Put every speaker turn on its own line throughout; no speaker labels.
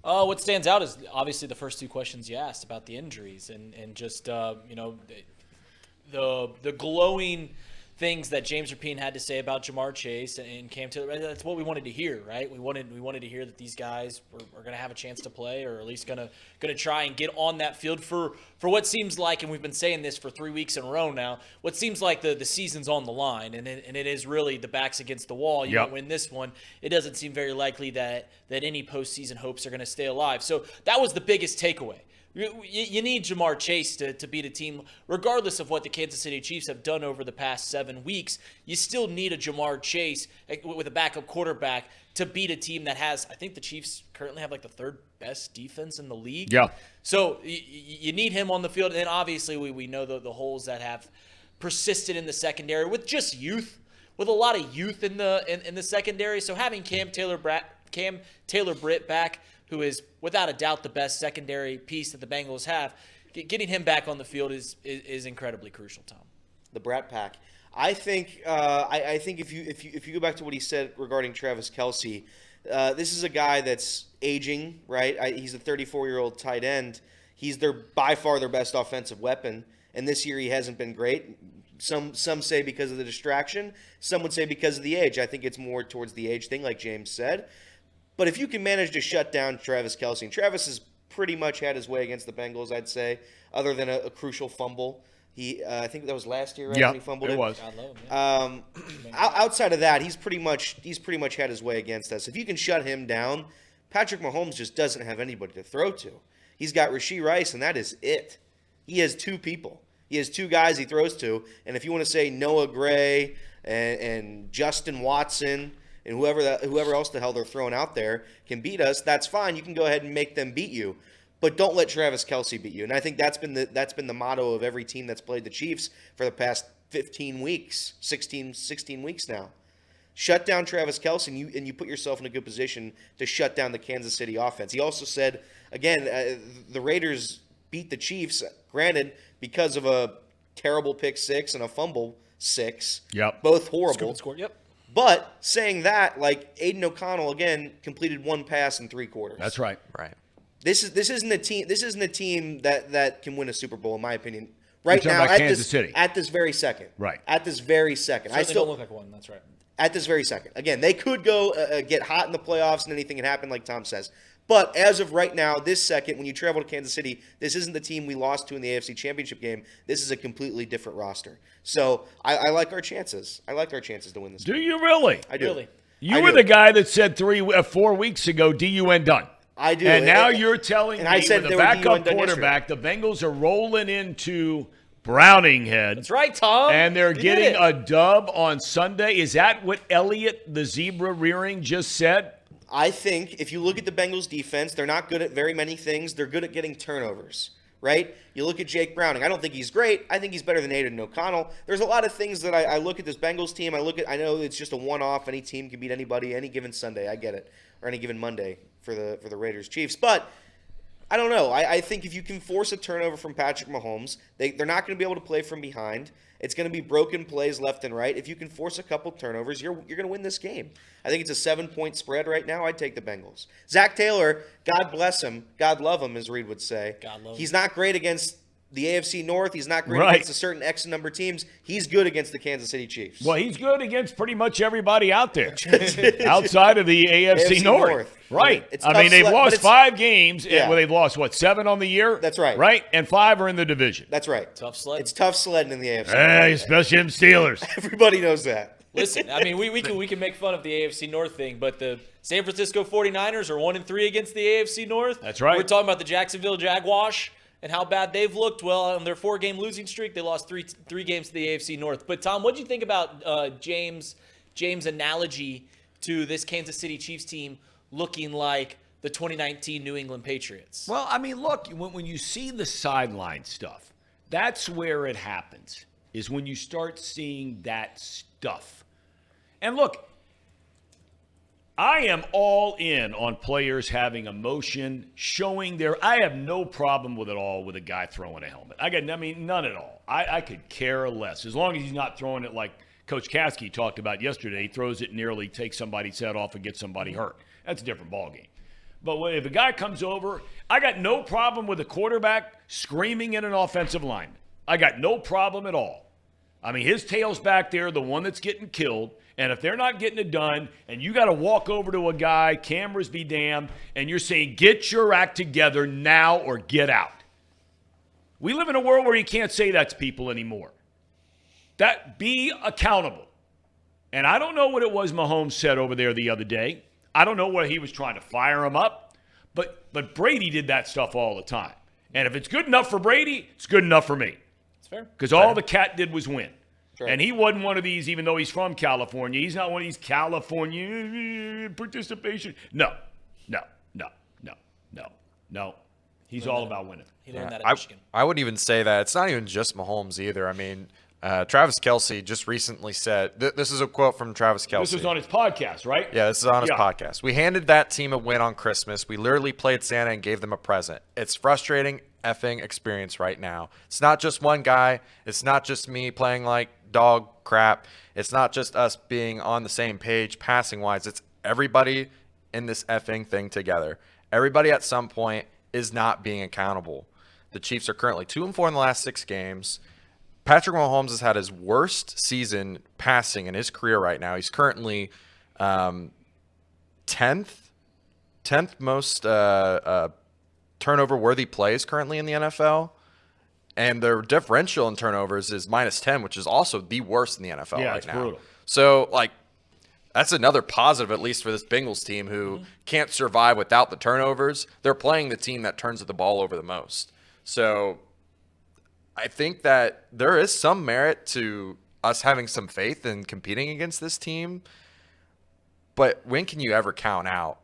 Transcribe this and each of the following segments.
What stands out is obviously the first two questions you asked about the injuries and just the glowing things that James Rapien had to say about Jamar Chase and Cam Taylor. That's what we wanted to hear, right? We wanted to hear that these guys are going to have a chance to play, or at least going to try and get on that field for what seems like, and we've been saying this for 3 weeks in a row now, what seems like the season's on the line, and it is really the back's against the wall. You don't win this one, it doesn't seem very likely that any postseason hopes are going to stay alive. So that was the biggest takeaway. You need Jamar Chase to beat a team, regardless of what the Kansas City Chiefs have done over the past 7 weeks. You still need a Jamar Chase with a backup quarterback to beat a team that has, I think the Chiefs currently have like the third best defense in the league. Yeah. So you need him on the field. And then obviously we know the holes that have persisted in the secondary with just youth, with a lot of youth in the secondary. So having Cam Taylor Britt back, who is without a doubt the best secondary piece that the Bengals have, getting him back on the field is incredibly crucial, Tom.
The Brat Pack. I think I think if you go back to what he said regarding Travis Kelce, this is a guy that's aging, right? He's a 34-year-old tight end. He's by far their best offensive weapon, and this year he hasn't been great. Some say because of the distraction. Some would say because of the age. I think it's more towards the age thing, like James said. But if you can manage to shut down Travis Kelce, and Travis has pretty much had his way against the Bengals, I'd say, other than a crucial fumble. I think that was last year, right?
Yeah,
when he fumbled
it was.
Outside of that, he's pretty much had his way against us. If you can shut him down, Patrick Mahomes just doesn't have anybody to throw to. He's got Rashee Rice, and that is it. He has two people. He has two guys he throws to. And if you want to say Noah Gray and Justin Watson and whoever else the hell they're throwing out there can beat us, that's fine. You can go ahead and make them beat you. But don't let Travis Kelce beat you. And I think that's been the motto of every team that's played the Chiefs for the past 15 weeks, 16 weeks now. Shut down Travis Kelce, and you put yourself in a good position to shut down the Kansas City offense. He also said, again, the Raiders beat the Chiefs, granted, because of a terrible pick six and a fumble six.
Yep.
Both horrible.
Score, yep.
But saying that, like Aiden O'Connell again completed one pass in 3 quarters.
That's right.
Right.
This isn't a team that can win a Super Bowl, in my opinion. Right
You're
now,
about Kansas City.
At this very second.
Right.
At this very second.
I still don't look like one. That's right.
At this very second. Again, they could go get hot in the playoffs and anything can happen, like Tom says. But as of right now, this second, when you travel to Kansas City, this isn't the team we lost to in the AFC Championship game. This is a completely different roster. So I like our chances. I like our chances to win this game.
Do you really?
I do.
Really?
You were the guy that said 4 weeks ago, DUN done.
I do.
And now you're telling me
I said
with a backup quarterback, the Bengals are rolling into Browninghead.
That's right, Tom.
And they're getting a dub on Sunday. Is that what Elliott, the zebra rearing, just said?
I think if you look at the Bengals defense, they're not good at very many things. They're good at getting turnovers, right? You look at Jake Browning. I don't think he's great. I think he's better than Aiden O'Connell. There's a lot of things that I look at this Bengals team. I know it's just a one-off. Any team can beat anybody any given Sunday. I get it. Or any given Monday for the Raiders Chiefs. But I don't know. I think if you can force a turnover from Patrick Mahomes, they're not going to be able to play from behind. It's going to be broken plays left and right. If you can force a couple turnovers, you're going to win this game. I think it's a 7-point spread right now. I'd take the Bengals. Zach Taylor, God bless him, God love him, as Reed would say.
God love him.
He's not great against the AFC North. He's not great against a certain X number of teams. He's good against the Kansas City Chiefs.
Well, he's good against pretty much everybody out there outside of the AFC North. Right. They've lost 5 games.
Yeah.
They've lost, 7 on the year?
That's right.
Right? And 5 are in the division.
That's right.
Tough sled.
It's tough sledding in the AFC.
Hey, especially them Steelers.
Everybody knows that.
Listen, we can make fun of the AFC North thing, but the San Francisco 49ers are 1-3 against the AFC North.
That's right.
We're talking about the Jacksonville Jaguars and how bad they've looked. Well, on their 4-game losing streak, they lost three games to the AFC North. But Tom, what do you think about James' analogy to this Kansas City Chiefs team looking like the 2019 New England Patriots?
Well, look, when you see the sideline stuff, that's where it happens, is when you start seeing that stuff. And look, I am all in on players having emotion, showing I have no problem with it all with a guy throwing a helmet. None at all. I could care less. As long as he's not throwing it like Coach Kasky talked about yesterday. He throws it nearly takes somebody's head off and gets somebody hurt. That's a different ballgame. But if a guy comes over, I got no problem with a quarterback screaming at an offensive lineman. I got no problem at all. I mean, his tail's back there, the one that's getting killed. And if they're not getting it done, and you got to walk over to a guy, cameras be damned, and you're saying, get your act together now or get out. We live in a world where you can't say that to people anymore. Be accountable. And I don't know what it was Mahomes said over there the other day. I don't know whether he was trying to fire him up, but Brady did that stuff all the time. And if it's good enough for Brady, it's good enough for me.
It's fair.
Because all the cat did was win.
Sure.
And he wasn't one of these, even though he's from California. He's not one of these California participation. No. He's all about winning.
He learned that at Michigan.
I wouldn't even say that. It's not even just Mahomes either. I mean, Travis Kelce just recently said, this is a quote from Travis Kelce.
This was on his podcast, right?
Yeah, this is on his podcast. We handed that team a win on Christmas. We literally played Santa and gave them a present. It's frustrating effing experience right now. It's not just one guy. It's not just me playing like dog crap. It's not just us being on the same page passing wise. It's everybody in this effing thing together. Everybody at some point is not being accountable. The Chiefs are currently 2-4 in the last 6 games. Patrick Mahomes has had his worst season passing in his career right now. He's currently 10th most turnover-worthy plays currently in the NFL. And their differential in turnovers is -10, which is also the worst in the NFL right now.
Brutal.
So, that's another positive, at least for this Bengals team, who can't survive without the turnovers. They're playing the team that turns the ball over the most. So I think that there is some merit to us having some faith in competing against this team. But when can you ever count out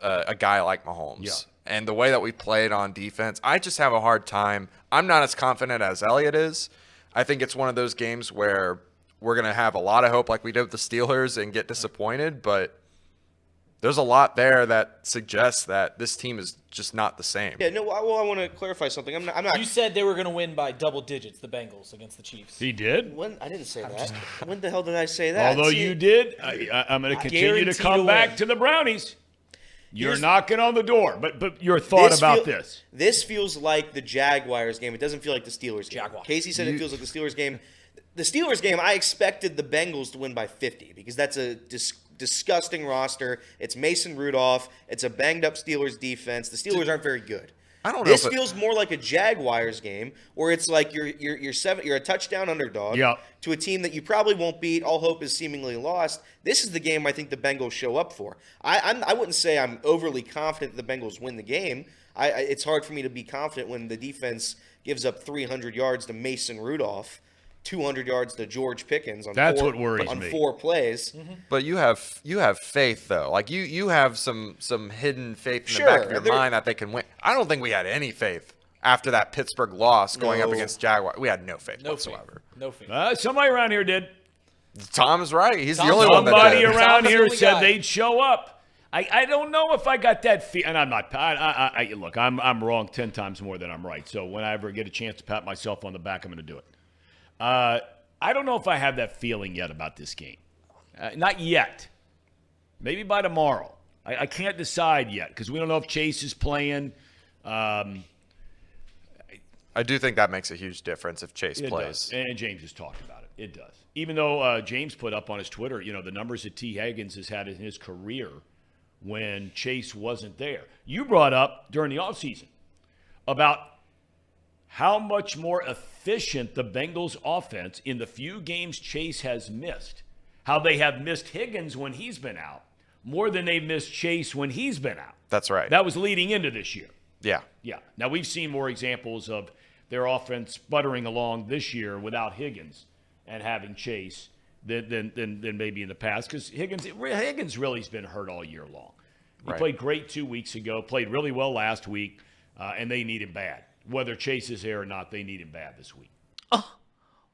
a guy like Mahomes?
Yeah.
And the way that we played on defense, I just have a hard time. I'm not as confident as Elliott is. I think it's one of those games where we're going to have a lot of hope like we did with the Steelers and get disappointed, but there's a lot there that suggests that this team is just not the same.
Yeah, no. Well, I want to clarify something. I'm not.
You said they were going to win by double digits, the Bengals, against the Chiefs.
He did?
When I didn't say that. When the hell did I say that?
Although
See,
you did, I'm going to continue to
guarantee
come
to
back
win.
to the Brownies. You're
Here's-
knocking on the door. But your thought about this.
This feels like the Jaguars game. It doesn't feel like the Steelers game.
Jaguars.
Casey said it feels like the Steelers game. The Steelers game, I expected the Bengals to win by 50 because that's a disgusting roster. It's Mason Rudolph. It's a banged-up Steelers defense. The Steelers aren't very good.
I don't know.
This feels more like a Jaguars game where it's like you're a touchdown underdog
Yep.
to a team that you probably won't beat. All hope is seemingly lost. This is the game I think the Bengals show up for. I wouldn't say I'm overly confident the Bengals win the game. It's hard for me to be confident when the defense gives up 300 yards to Mason Rudolph, 200 yards to George Pickens on
That's
four,
what worries
on
me.
4 plays.
But you have faith though. Like you have some hidden faith in
Sure,
the back of your
there-
mind that they can win. I don't think we had any faith after that Pittsburgh loss going up
No.
against Jaguar. We had no faith
No
whatsoever.
faith. No faith.
Somebody around here did.
Tom is right. He's
Tom's
the only one that
Somebody
did.
around
Tom's the
here
only
said
guy.
they'd show up. I don't know if I got that feel, and I'm not. Look, I'm wrong 10 times more than I'm right. So when I ever get a chance to pat myself on the back, I'm going to do it. I don't know if I have that feeling yet about this game. Not yet. Maybe by tomorrow. I can't decide yet because we don't know if Chase is playing.
I do think that makes a huge difference if Chase
It
plays.
does. And James has talked about it. It does. Even though James put up on his Twitter, the numbers that T. Higgins has had in his career when Chase wasn't there. You brought up during the offseason about how much more efficient the Bengals offense in the few games Chase has missed. How they have missed Higgins when he's been out more than they've missed Chase when he's been out.
That's right.
That was leading into this year.
Yeah.
Yeah. Now, we've seen more examples of their offense sputtering along this year without Higgins and having Chase than maybe in the past because Higgins really has been hurt all year long. He
Right.
played great 2 weeks ago, played really well last week, and they need him bad. Whether Chase is there or not, they need him bad this week.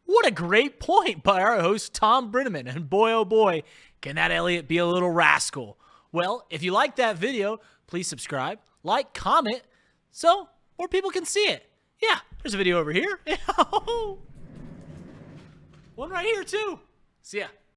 What a great point by our host, Tom Brenneman. And boy, oh boy, can that Elliott be a little rascal. Well, if you like that video, please subscribe, like, comment, so more people can see it. Yeah, there's a video over here. One right here, too. See ya.